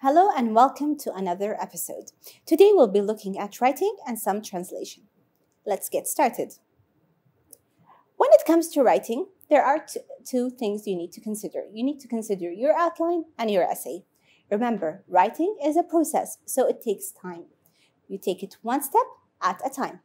Hello and welcome to another episode. Today we'll be looking at writing and some translation. Let's get started. When it comes to writing, there are two things you need to consider. You need to consider your outline and your essay. Remember, writing is a process, so it takes time. You take it one step at a time.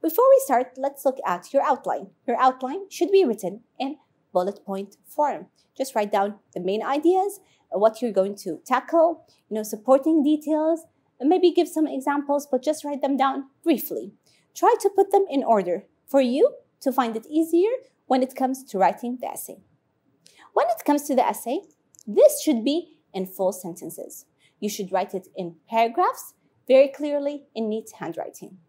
Before we start, let's look at your outline. Your outline should be written in bullet point form. Just write down the main ideas, what you're going to tackle, supporting details, and maybe give some examples, but just write them down briefly. Try to put them in order for you to find it easier when it comes to writing the essay. When it comes to the essay, this should be in full sentences. You should write it in paragraphs, very clearly in neat handwriting.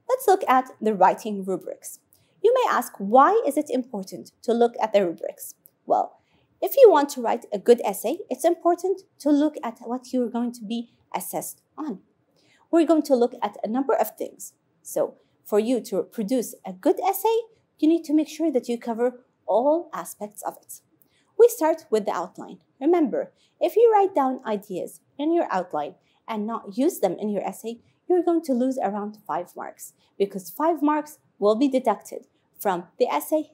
Let's look at the writing rubrics. You may ask, why is it important to look at the rubrics? Well, if you want to write a good essay, it's important to look at what you're going to be assessed on. We're going to look at a number of things. So, for you to produce a good essay, you need to make sure that you cover all aspects of it. We start with the outline. Remember, if you write down ideas in your outline and not use them in your essay, you're going to lose around 5 marks because 5 marks will be deducted from the essay,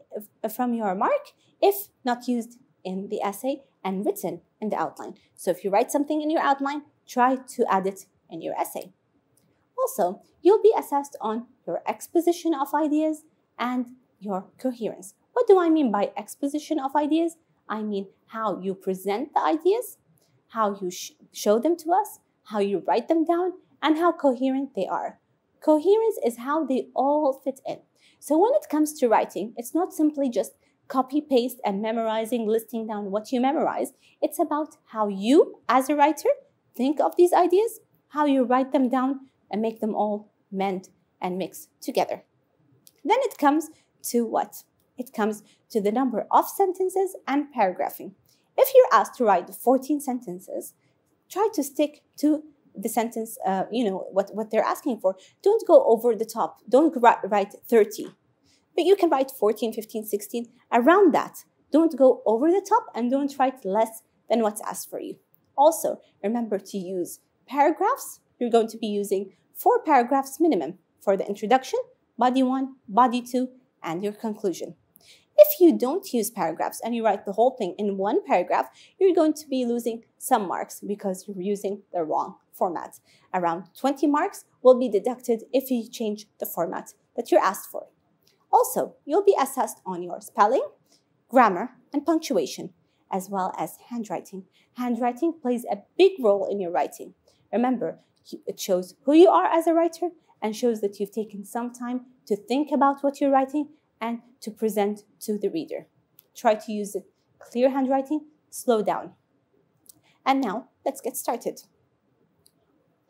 from your mark, if not used in the essay and written in the outline. So if you write something in your outline, try to add it in your essay. Also, you'll be assessed on your exposition of ideas and your coherence. What do I mean by exposition of ideas? I mean how you present the ideas, how you show them to us, how you write them down, and how coherent they are. Coherence is how they all fit in. So when it comes to writing, it's not simply just copy, paste, and memorizing, listing down what you memorize. It's about how you, as a writer, think of these ideas, how you write them down, and make them all mend and mix together. Then it comes to what? It comes to the number of sentences and paragraphing. If you're asked to write 14 sentences, try to stick to the sentence, what they're asking for. Don't go over the top. Don't write 30. But you can write 14, 15, 16, around that. Don't go over the top and don't write less than what's asked for you. Also, remember to use paragraphs. You're going to be using 4 paragraphs minimum for the introduction, body 1, body 2, and your conclusion. If you don't use paragraphs and you write the whole thing in 1 paragraph, you're going to be losing some marks because you're using the wrong format. Around 20 marks will be deducted if you change the format that you're asked for. Also, you'll be assessed on your spelling, grammar, and punctuation, as well as handwriting. Handwriting plays a big role in your writing. Remember, it shows who you are as a writer and shows that you've taken some time to think about what you're writing and to present to the reader. Try to use it clear handwriting, slow down. And now, let's get started.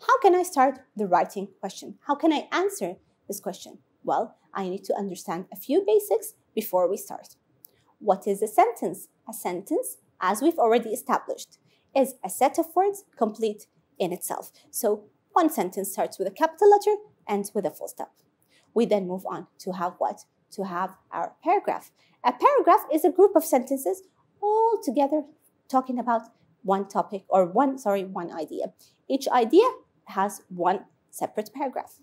How can I start the writing question? How can I answer this question? Well, I need to understand a few basics before we start. What is a sentence? A sentence, as we've already established, is a set of words complete in itself. So one sentence starts with a capital letter, ends with a full stop. We then move on to have what? To have our paragraph. A paragraph is a group of sentences all together talking about one topic or one idea. Each idea has one separate paragraph.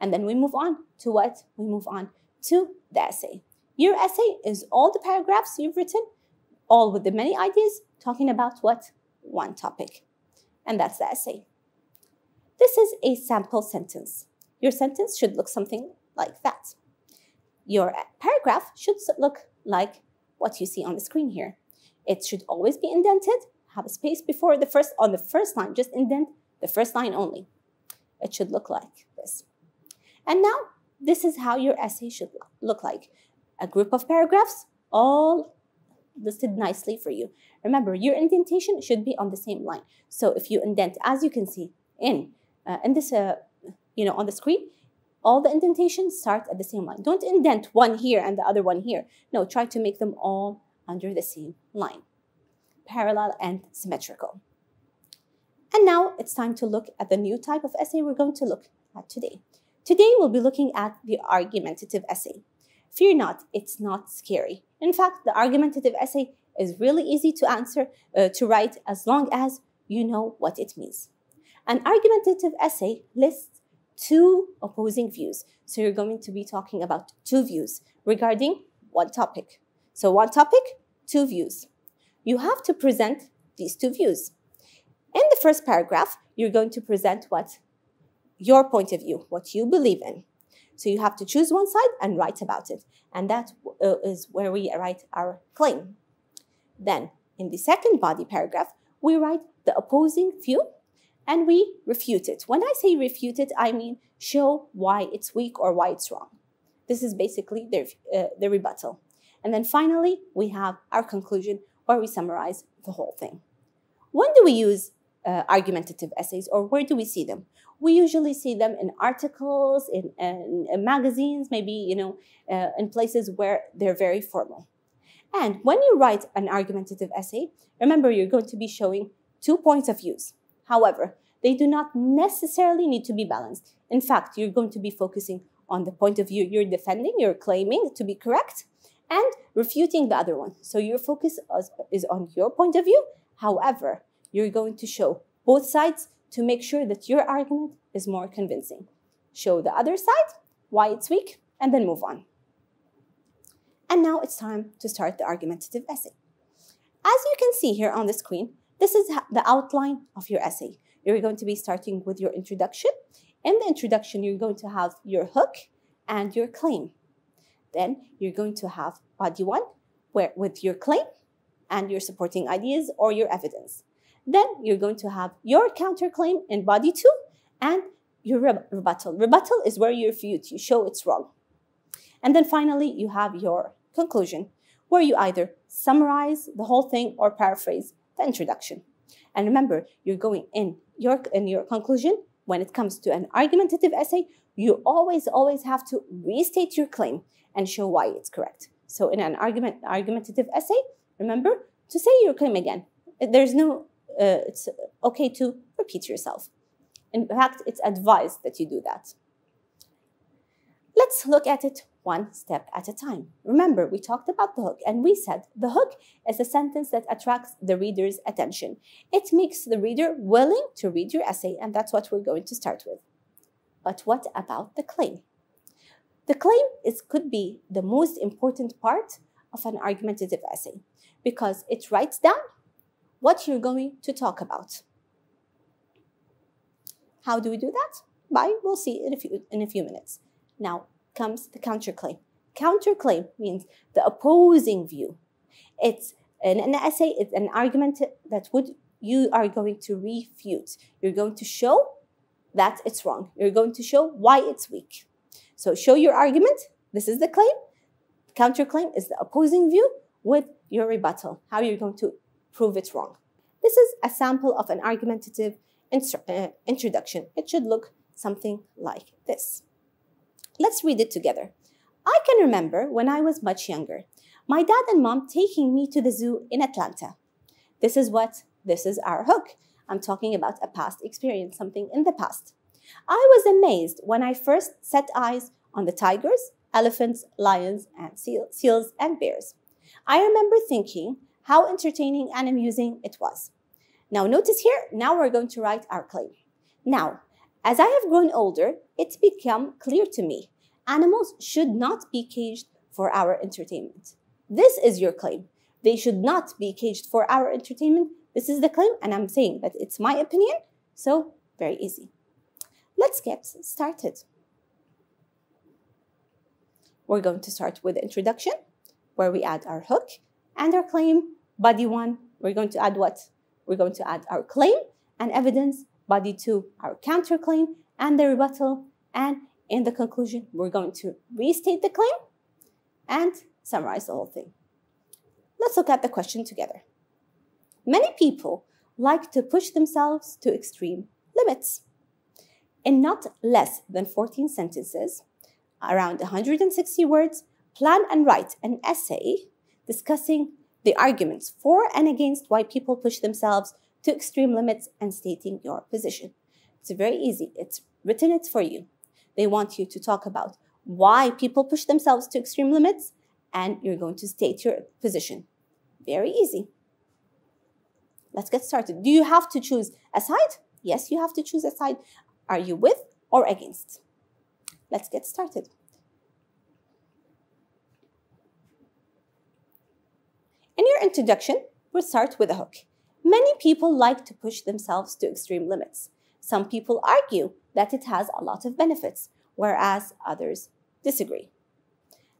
And then we move on to what? We move on to the essay. Your essay is all the paragraphs you've written, all with the many ideas, talking about what? One topic. And that's the essay. This is a sample sentence. Your sentence should look something like that. Your paragraph should look like what you see on the screen here. It should always be indented, have a space before on the first line, just indent the first line only. It should look like this. And now, this is how your essay should look like. A group of paragraphs, all listed nicely for you. Remember, your indentation should be on the same line. So if you indent, as you can see on the screen, all the indentations start at the same line. Don't indent one here and the other one here. No, try to make them all under the same line. Parallel and symmetrical. And now it's time to look at the new type of essay we're going to look at today. Today, we'll be looking at the argumentative essay. Fear not, it's not scary. In fact, the argumentative essay is really easy to answer, to write, as long as you know what it means. An argumentative essay lists two opposing views. So you're going to be talking about two views regarding one topic. So one topic, two views. You have to present these two views. In the first paragraph, you're going to present what? Your point of view, what you believe in. So you have to choose one side and write about it. And that is where we write our claim. Then, in the second body paragraph, we write the opposing view and we refute it. When I say refute it, I mean show why it's weak or why it's wrong. This is basically the rebuttal. And then finally, we have our conclusion where we summarize the whole thing. When do we use argumentative essays, or where do we see them? We usually see them in articles, in magazines, maybe, in places where they're very formal. And when you write an argumentative essay, remember you're going to be showing two points of views. However, they do not necessarily need to be balanced. In fact, you're going to be focusing on the point of view you're defending, you're claiming to be correct, and refuting the other one. So your focus is on your point of view. However, you're going to show both sides to make sure that your argument is more convincing. Show the other side, why it's weak, and then move on. And now it's time to start the argumentative essay. As you can see here on the screen, this is the outline of your essay. You're going to be starting with your introduction. In the introduction, you're going to have your hook and your claim. Then you're going to have body 1 with your claim and your supporting ideas or your evidence. Then you're going to have your counterclaim in body 2 and your rebuttal. Rebuttal is where you refute, you show it's wrong. And then finally, you have your conclusion, where you either summarize the whole thing or paraphrase the introduction. And remember, you're going in your conclusion, when it comes to an argumentative essay, you always have to restate your claim and show why it's correct. So in an argumentative essay, remember to say your claim again. It's okay to repeat yourself. In fact, it's advised that you do that. Let's look at it one step at a time. Remember, we talked about the hook, and we said the hook is a sentence that attracts the reader's attention. It makes the reader willing to read your essay, and that's what we're going to start with. But what about the claim? The claim could be the most important part of an argumentative essay because it writes down what you're going to talk about. How do we do that? We'll see in a few minutes. Now comes the counterclaim. Counterclaim means the opposing view. It's an essay, it's an argument that you are going to refute. You're going to show that it's wrong. You're going to show why it's weak. So show your argument. This is the claim. Counterclaim is the opposing view with your rebuttal, how you're going to prove it's wrong. This is a sample of an argumentative introduction. It should look something like this. Let's read it together. I can remember when I was much younger, my dad and mom taking me to the zoo in Atlanta. This is our hook. I'm talking about a past experience, something in the past. I was amazed when I first set eyes on the tigers, elephants, lions, and seals and bears. I remember thinking how entertaining and amusing it was. Now notice here, now we're going to write our claim. Now, as I have grown older, it's become clear to me, animals should not be caged for our entertainment. This is your claim. They should not be caged for our entertainment. This is the claim, and I'm saying that it's my opinion, so very easy. Let's get started. We're going to start with the introduction, where we add our hook and our claim. Body 1, we're going to add what? We're going to add our claim and evidence. Body 2, our counterclaim and the rebuttal. And in the conclusion, we're going to restate the claim and summarize the whole thing. Let's look at the question together. Many people like to push themselves to extreme limits. In not less than 14 sentences, around 160 words, plan and write an essay discussing the arguments for and against why people push themselves to extreme limits and stating your position. It's very easy. It's written for you. They want you to talk about why people push themselves to extreme limits, and you're going to state your position. Very easy. Let's get started. Do you have to choose a side? Yes, you have to choose a side. Are you with or against? Let's get started. In your introduction, we'll start with a hook. Many people like to push themselves to extreme limits. Some people argue that it has a lot of benefits, whereas others disagree.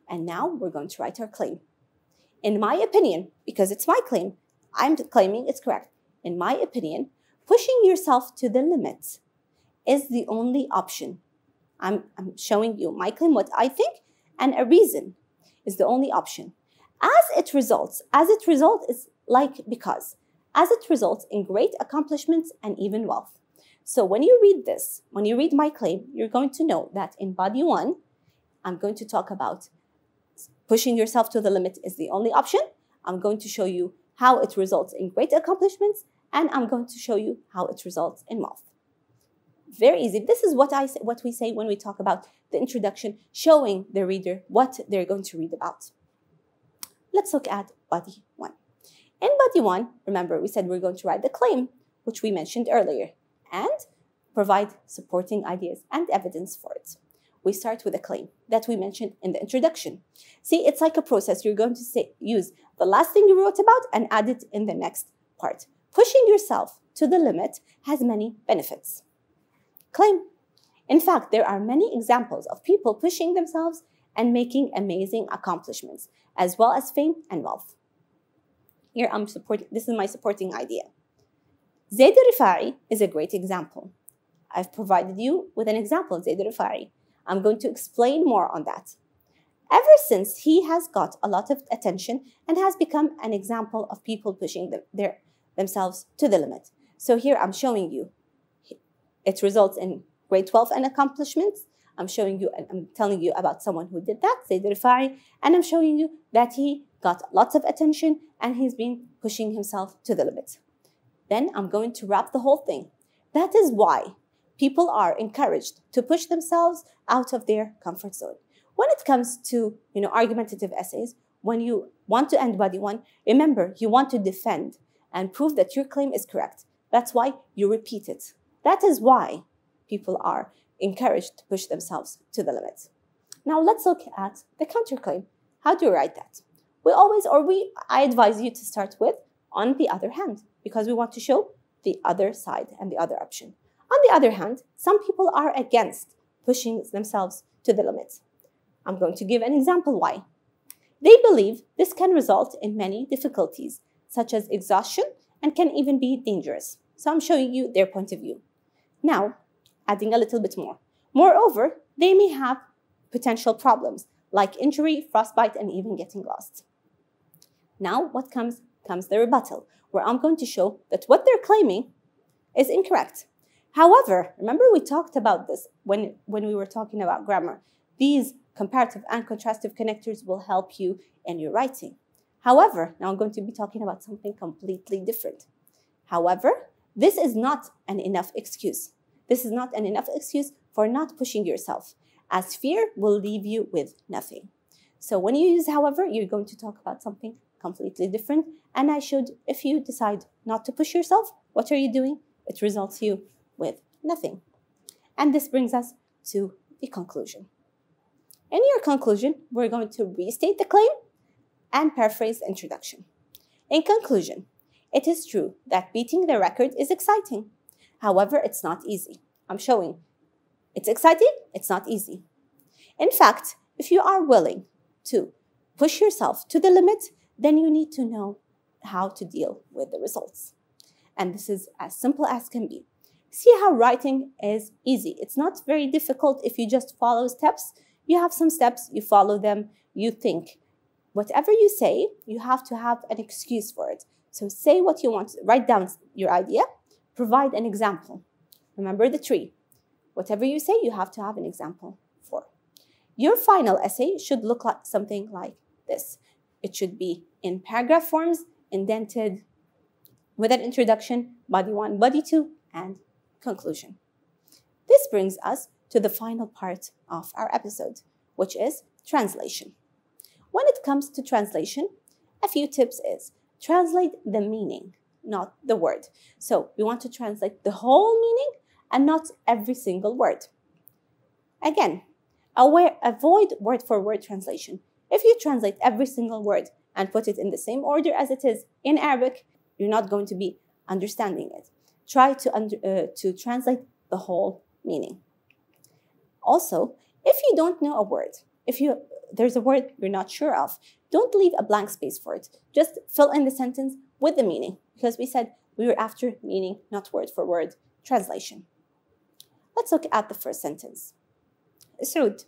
And now we're going to write our claim. In my opinion, because it's my claim, I'm claiming it's correct. In my opinion, pushing yourself to the limit is the only option. I'm showing you my claim, what I think, and a reason is the only option. As it results is like because. As it results in great accomplishments and even wealth. So when you read this, when you read my claim, you're going to know that in body 1, I'm going to talk about pushing yourself to the limit is the only option. I'm going to show you how it results in great accomplishments, and I'm going to show you how it results in wealth. Very easy. This is what we say when we talk about the introduction, showing the reader what they're going to read about. Let's look at body 1. In body 1, remember we said we're going to write the claim, which we mentioned earlier, and provide supporting ideas and evidence for it. We start with a claim that we mentioned in the introduction. See, it's like a process. You're going to use the last thing you wrote about and add it in the next part. Pushing yourself to the limit has many benefits. Claim. In fact, there are many examples of people pushing themselves and making amazing accomplishments, as well as fame and wealth. Here this is my supporting idea. Zaid al-Rifa'i is a great example. I've provided you with an example of Zaid al-Rifa'i. I'm going to explain more on that. Ever since he has got a lot of attention and has become an example of people pushing themselves to the limit. So here I'm showing you it results in great wealth and accomplishments. I'm telling you about someone who did that, Zaid al-Rifa'i, and I'm showing you that he got lots of attention and he's been pushing himself to the limit. Then I'm going to wrap the whole thing. That is why people are encouraged to push themselves out of their comfort zone. When it comes to argumentative essays, when you want to end body 1, remember you want to defend and prove that your claim is correct. That's why you repeat it. That is why people are encouraged to push themselves to the limit. Now let's look at the counterclaim. How do you write that? I advise you to start with on the other hand, because we want to show the other side and the other option. On the other hand, some people are against pushing themselves to the limit. I'm going to give an example why. They believe this can result in many difficulties, such as exhaustion, and can even be dangerous. So I'm showing you their point of view. Now, adding a little bit more. Moreover, they may have potential problems like injury, frostbite, and even getting lost. Now, what comes the rebuttal, where I'm going to show that what they're claiming is incorrect. However, remember we talked about this when we were talking about grammar. These comparative and contrastive connectors will help you in your writing. However, now I'm going to be talking about something completely different. However, this is not an enough excuse. This is not an enough excuse for not pushing yourself, as fear will leave you with nothing. So when you use however, you're going to talk about something completely different. And if you decide not to push yourself, what are you doing? It results you with nothing. And this brings us to the conclusion. In your conclusion, we're going to restate the claim and paraphrase the introduction. In conclusion, it is true that beating the record is exciting. However, it's not easy. I'm showing it's exciting, it's not easy. In fact, if you are willing to push yourself to the limit, then you need to know how to deal with the results. And this is as simple as can be. See how writing is easy. It's not very difficult if you just follow steps. You have some steps, you follow them, you think. Whatever you say, you have to have an excuse for it. So say what you want, write down your idea, provide an example. Remember the tree. Whatever you say, you have to have an example for. Your final essay should look like something like this. It should be in paragraph forms, indented, with an introduction, body 1, body 2, and conclusion. This brings us to the final part of our episode, which is translation. When it comes to translation, a few tips is translate the meaning not the word. So we want to translate the whole meaning and not every single word. Again, avoid word-for-word translation. If you translate every single word and put it in the same order as it is in Arabic, you're not going to be understanding it. Try to translate the whole meaning. Also, if you don't know a word, there's a word you're not sure of, don't leave a blank space for it. Just fill in the sentence with the meaning, because we said we were after meaning, not word-for-word translation. Let's look at the first sentence. سعود: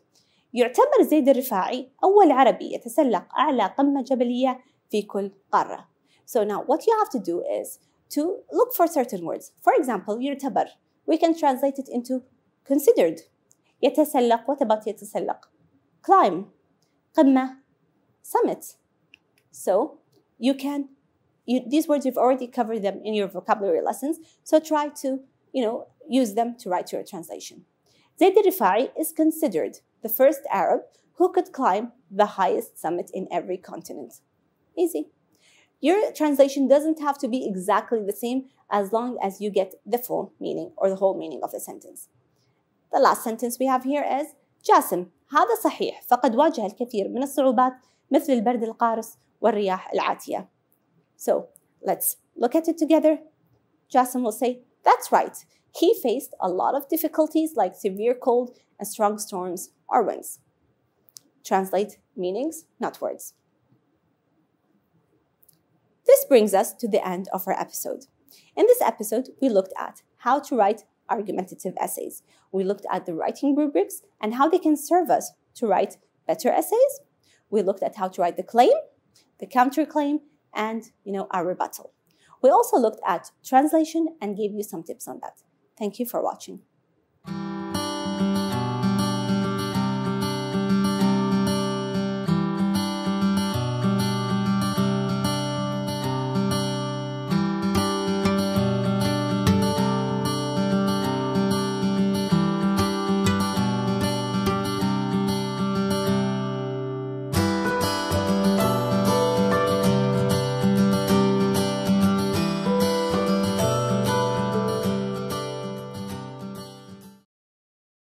يعتبر زيد الرفاعي أول عربي يتسلق أعلى قمة جبلية في كل قارة. So now what you have to do is to look for certain words. For example, يعتبر, we can translate it into considered. يتسلق, what about يتسلق? Climb. قمة, summit. So these words, you've already covered them in your vocabulary lessons, so try to use them to write your translation. زيد الرفاعي is considered the first Arab who could climb the highest summit in every continent. Easy. Your translation doesn't have to be exactly the same as long as you get the full meaning or the whole meaning of the sentence. The last sentence we have here is جاسم: هذا صحيح، فقد واجه الكثير من الصعوبات مثل البرد القارس والرياح العاتية. So let's look at it together. Jassim will say, that's right. He faced a lot of difficulties like severe cold and strong storms or winds. Translate meanings, not words. This brings us to the end of our episode. In this episode, we looked at how to write argumentative essays. We looked at the writing rubrics and how they can serve us to write better essays. We looked at how to write the claim, the counterclaim, and our rebuttal. We also looked at translation and gave you some tips on that. Thank you for watching.